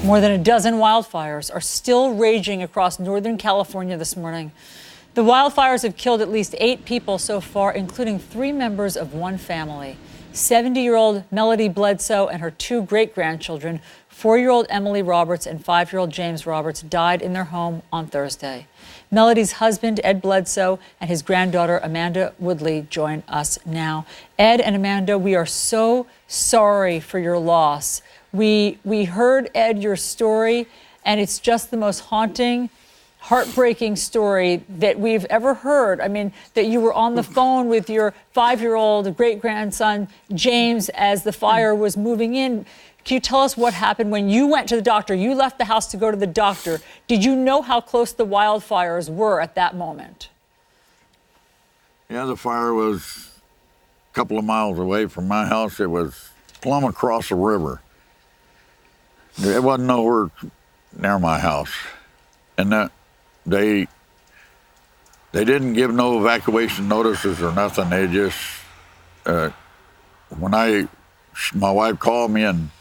More than a dozen wildfires are still raging across Northern California this morning. The wildfires have killed at least 8 people so far, including 3 members of one family. 70-year-old Melody Bledsoe and her 2 great-grandchildren, 4-year-old Emily Roberts and 5-year-old James Roberts, died in their home on Thursday. Melody's husband, Ed Bledsoe, and his granddaughter, Amanda Woodley, join us now. Ed and Amanda, we are so sorry for your loss. We heard, Ed, your story, and it's just the most haunting, heartbreaking story that we've ever heard. I mean, that you were on the phone with your 5-year-old great-grandson, James, as the fire was moving in. Can you tell us what happened when you went to the doctor? You left the house to go to the doctor. Did you know how close the wildfires were at that moment? Yeah, the fire was a couple of miles away from my house. It was plumb across the river. It wasn't nowhere near my house. And that they didn't give no evacuation notices or nothing. They just, my wife called me and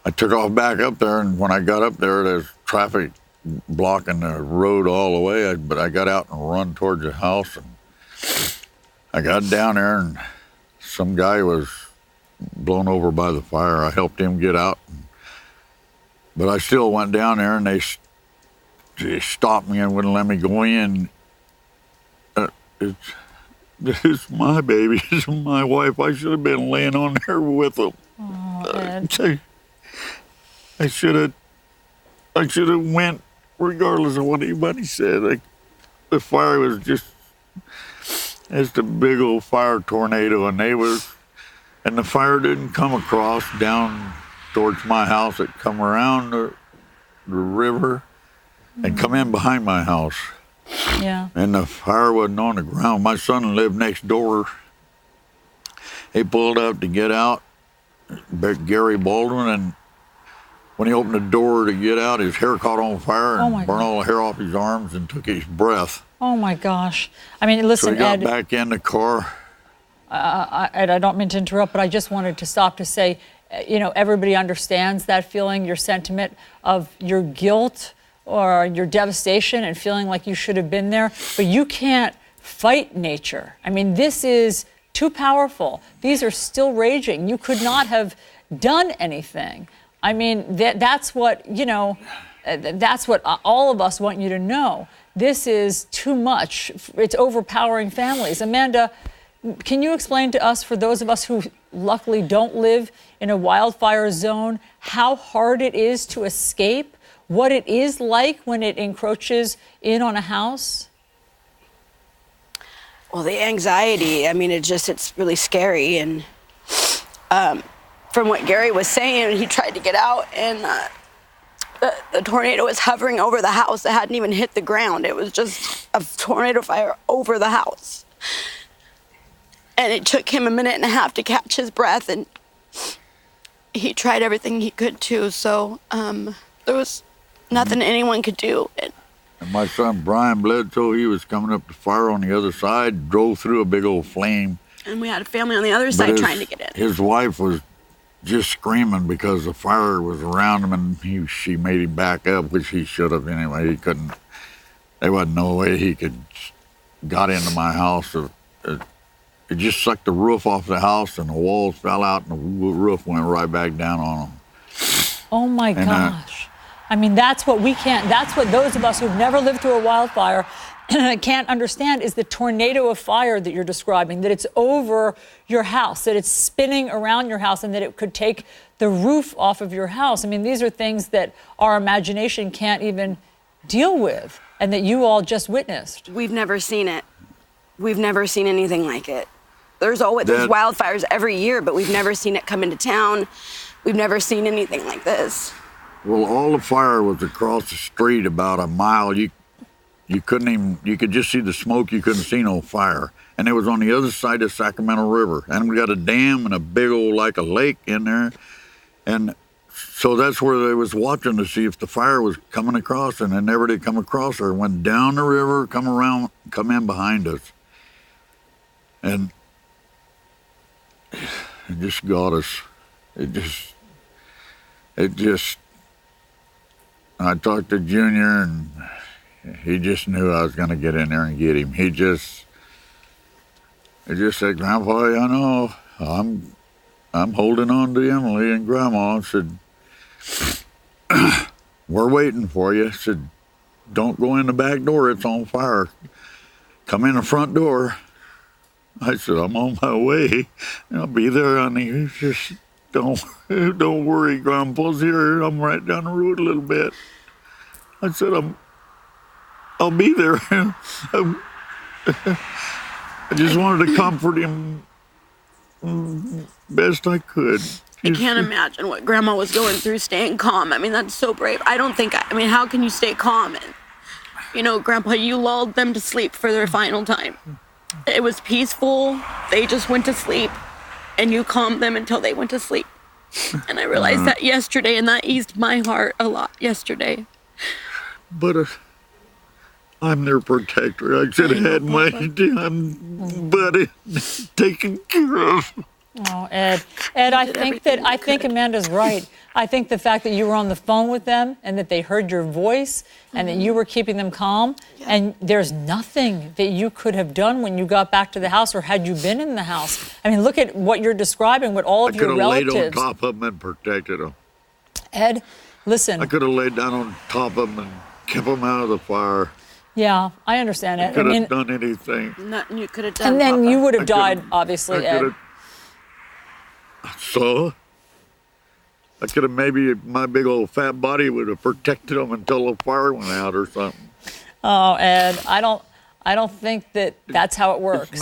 I took off back up there, and when I got up there, there's traffic blocking the road all the way, but I got out and run towards the house, and I got down there, and some guy was blown over by the fire. I helped him get out, but I still went down there, and they stopped me and wouldn't let me go in. It's my baby. It's my wife. I should have been laying on there with them. Oh, Ed. I should have went regardless of what anybody said. The fire was just a big old fire tornado, and the fire didn't come across down towards my house. It come around the river and come in behind my house. Yeah. And the fire wasn't on the ground. My son lived next door. He pulled up to get out, Gary Baldwin, and when he opened the door to get out, his hair caught on fire and burned all the hair off his arms and took his breath. Oh, my gosh. I mean, listen, so he got Ed, back in the car. Ed, I don't mean to interrupt, but I just wanted to stop to say, everybody understands that feeling, your sentiment of your guilt or your devastation and feeling like you should have been there, but you can't fight nature. I mean, this is too powerful. These are still raging. You could not have done anything. I mean, that's what, that's what all of us want you to know. This is too much. It's overpowering families. Amanda, can you explain to us, for those of us who luckily don't live in a wildfire zone, how hard it is to escape? What it is like when it encroaches in on a house? Well, the anxiety, I mean, it's really scary. And from what Gary was saying, he tried to get out, and the tornado was hovering over the house. It hadn't even hit the ground. It was just a tornado fire over the house. And it took him a minute and a half to catch his breath, and he tried everything he could to. So there was nothing anyone could do. And my son, Brian Bledsoe, he was coming up the fire on the other side, drove through a big old flame. And we had a family on the other side trying to get in. His wife was just screaming because the fire was around him, and she made him back up, which he should have anyway. He couldn't. There wasn't no way he could got into my house. It just sucked the roof off the house, and the walls fell out, and the roof went right back down on him. Oh my gosh. I mean, that's what those of us who've never lived through a wildfire can't understand, is the tornado of fire that you're describing, that it's over your house, that it's spinning around your house, and that it could take the roof off of your house. I mean, these are things that our imagination can't even deal with, and that you all just witnessed. We've never seen it. We've never seen anything like it. There's wildfires every year, but we've never seen it come into town. We've never seen anything like this. Well, all the fire was across the street about a mile. You could just see the smoke. You couldn't see no fire. And it was on the other side of the Sacramento River. And we got a dam and a big old, like a lake in there. And so that's where they was watching to see if the fire was coming across, and it never did come across her. It went down the river, come around, come in behind us. And it just got us. It just I talked to Junior, and he just knew I was going to get in there and get him. He just said, "Grandpa, I know I'm holding on to Emily and Grandma." I said, "We're waiting for you." I said, "Don't go in the back door. It's on fire. Come in the front door." I said, "I'm on my way. I'll be there, honey. You just don't worry. Grandpa's here. I'm right down the road a little bit." I said, "I'll be there." I just wanted to comfort him best I could. I can't imagine what Grandma was going through staying calm. I mean, that's so brave. I mean, how can you stay calm? And, Grandpa, you lulled them to sleep for their final time. It was peaceful. They just went to sleep, and you calmed them until they went to sleep. And I realized that yesterday, and that eased my heart a lot yesterday. But I'm their protector. I should have had my damn buddy taken care of. Oh, Ed, I think Amanda's right. I think the fact that you were on the phone with them and that they heard your voice and that you were keeping them calm, and there's nothing that you could have done when you got back to the house or had you been in the house. I mean, look at what you're describing, what all of your relatives. I could have laid on top of them and protected them. Ed, listen. I could have laid down on top of them and kept them out of the fire. Yeah, I understand it. I could have done anything. Nothing you could have done. And then Papa. you would have died, obviously, Ed. So, I could have maybe, my big old fat body would have protected them until the fire went out or something. Oh, Ed, I don't think that's how it works,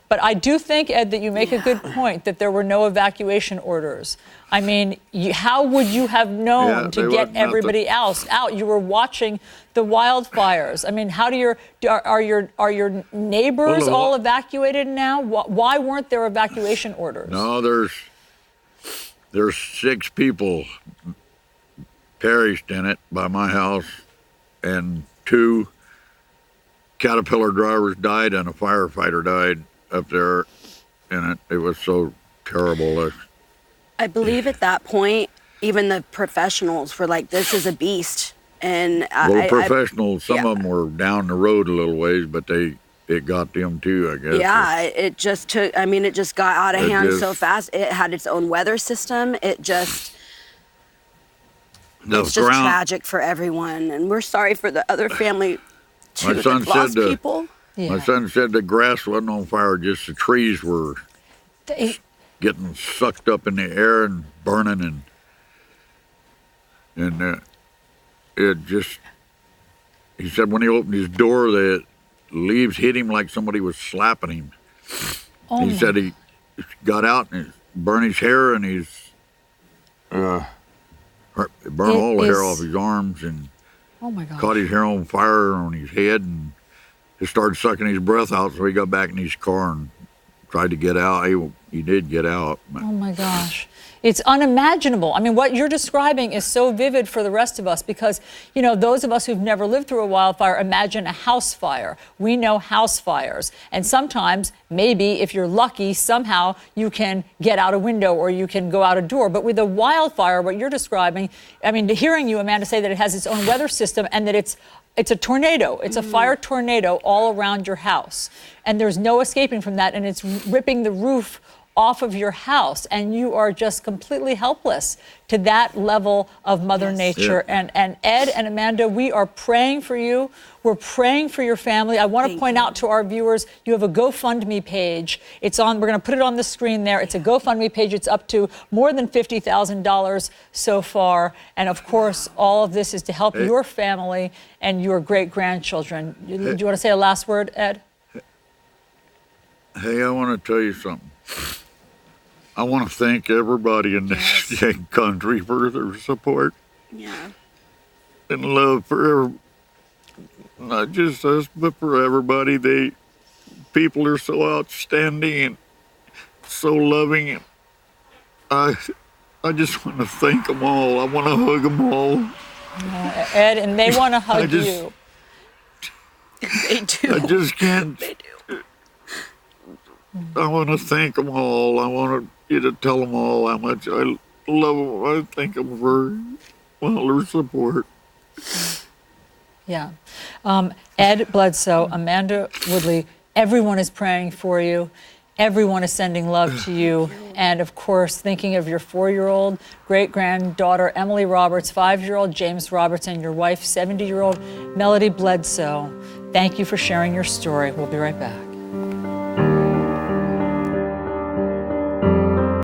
But I do think, Ed, that you make a good point that there were no evacuation orders. I mean, how would you have known to get everybody else out? You were watching the wildfires. I mean, are your neighbors all evacuated now? Why weren't there evacuation orders? No, there's 6 people perished in it by my house, and 2 Caterpillar drivers died, and a firefighter died up there in it. It was so terrible. I believe at that point, even the professionals were like, "This is a beast." And professionals, some of them were down the road a little ways, but it got them too, I guess. Yeah, it just got out of hand so fast. It had its own weather system. It's just tragic for everyone, and we're sorry for the other family too that lost people. My son said the grass wasn't on fire, just the trees were getting sucked up in the air and burning, and he said when he opened his door, the leaves hit him like somebody was slapping him. He said he got out and burned his hair, and he's burned all the hair off his arms, and caught his hair on fire on his head, and he started sucking his breath out, so he got back in his car and tried to get out. He did get out. Oh, my gosh. It's unimaginable. I mean, what you're describing is so vivid for the rest of us because, those of us who've never lived through a wildfire imagine a house fire. We know house fires. And sometimes, maybe, if you're lucky, somehow you can get out a window or you can go out a door. But with a wildfire, what you're describing, I mean, hearing you, Amanda, say that it has its own weather system and that it's a tornado. It's a fire tornado all around your house. And there's no escaping from that. And it's ripping the roof off of your house. And you are just completely helpless to that level of Mother Nature. Yeah. And Ed and Amanda, we are praying for you. We're praying for your family. I want to point out to our viewers, you have a GoFundMe page. It's on, we're going to put it on the screen there. It's a GoFundMe page. It's up to more than $50,000 so far. And of course, all of this is to help your family and your great-grandchildren. Do you want to say a last word, Ed? Hey, I want to tell you something. I want to thank everybody in this country for their support. Yeah. And love for not just us, but for everybody. People are so outstanding and so loving. And I just want to thank them all. I want to hug them all. Ed, and they want to hug you. They do. I just can't. They do. I want to thank them all. I want you to tell them all how much I love them. I thank them for all their support. Yeah. Ed Bledsoe, Amanda Woodley, everyone is praying for you. Everyone is sending love to you. And of course, thinking of your 4-year-old great-granddaughter, Emily Roberts, 5-year-old James Roberts, and your wife, 70-year-old Melody Bledsoe. Thank you for sharing your story. We'll be right back.